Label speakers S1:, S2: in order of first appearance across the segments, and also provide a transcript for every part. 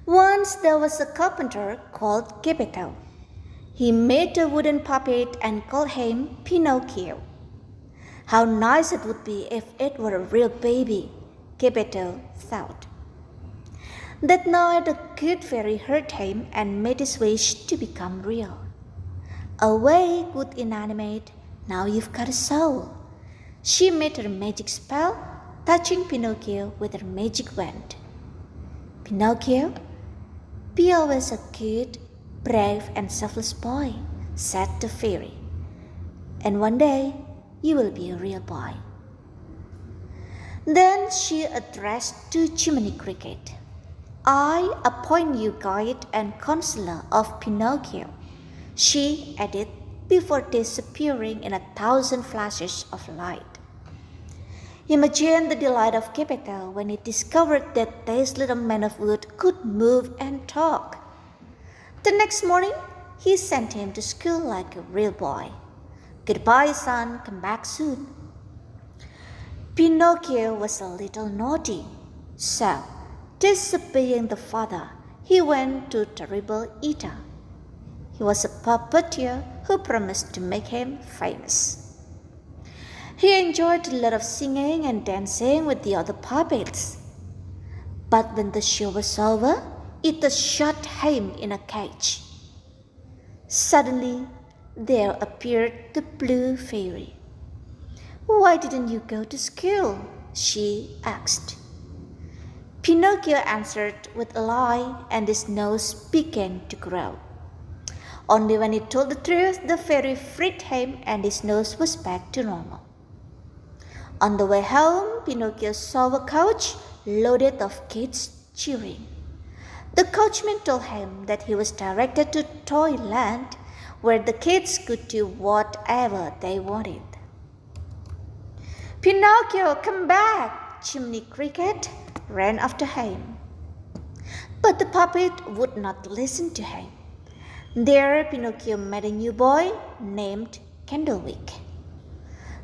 S1: Once there was a carpenter called Geppetto. He made a wooden puppet and called him Pinocchio. How nice it would be if it were a real baby, Geppetto thought. That night the good fairy heard him and made his wish to become real. Awake, good inanimate, now you've got a soul. She made her magic spell, touching Pinocchio with her magic wand. Pinocchio, be always a good, brave and selfless boy, said the fairy. And one day you will be a real boy. Then she addressed to Jiminy Cricket. I appoint you guide and counselor of Pinocchio, she added before disappearing in 1,000 flashes of light. Imagine the delight of Geppetto when he discovered that this little man of wood could move and talk. The next morning, he sent him to school like a real boy. Goodbye, son, come back soon. Pinocchio was a little naughty, so, disobeying the father, he went to terrible eater. He was a puppeteer who promised to make him famous. He enjoyed a lot of singing and dancing with the other puppets. But when the show was over, it shut him in a cage. Suddenly, there appeared the blue fairy. Why didn't you go to school? She asked. Pinocchio answered with a lie, and his nose began to grow. Only when he told the truth, the fairy freed him and his nose was back to normal. On the way home, Pinocchio saw a coach loaded of kids cheering. The coachman told him that he was directed to Toyland, where the kids could do whatever they wanted. Pinocchio, come back! Jiminy Cricket ran after him. But the puppet would not listen to him. There, Pinocchio met a new boy named Candlewick.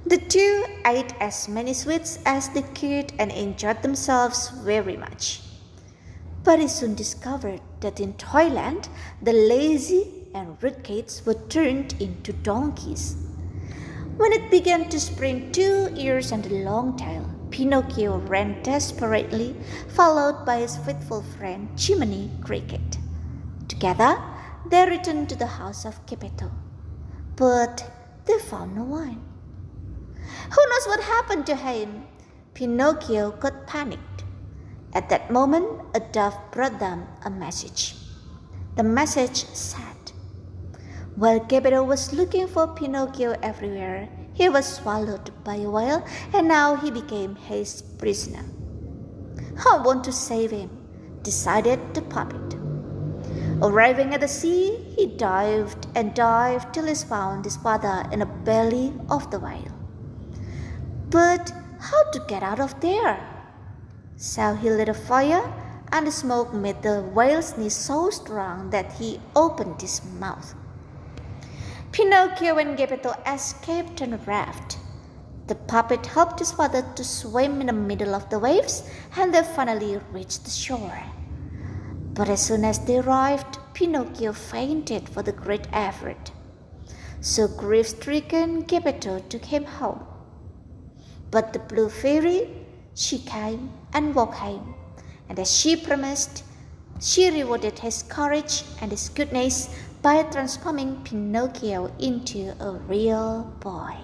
S1: The two ate as many sweets as they could and enjoyed themselves very much. But he soon discovered that in Toyland, the lazy and rude kids were turned into donkeys. When it began to spring 2 ears and a long tail, Pinocchio ran desperately, followed by his faithful friend Jiminy Cricket. Together, they returned to the house of Geppetto, but they found no one. Who knows what happened to him? Pinocchio got panicked. At that moment, a dove brought them a message. The message said, while Geppetto was looking for Pinocchio everywhere, he was swallowed by a whale and now he became his prisoner. I want to save him, decided the puppet. Arriving at the sea, he dived and dived till he found his father in the belly of the whale. But how to get out of there? So he lit a fire, and the smoke made the whale sneeze so strong that he opened his mouth. Pinocchio and Geppetto escaped on a raft. The puppet helped his father to swim in the middle of the waves, and they finally reached the shore. But as soon as they arrived, Pinocchio fainted for the great effort. So grief-stricken, Geppetto took him home. But the blue fairy, she came and woke him, and as she promised, she rewarded his courage and his goodness by transforming Pinocchio into a real boy.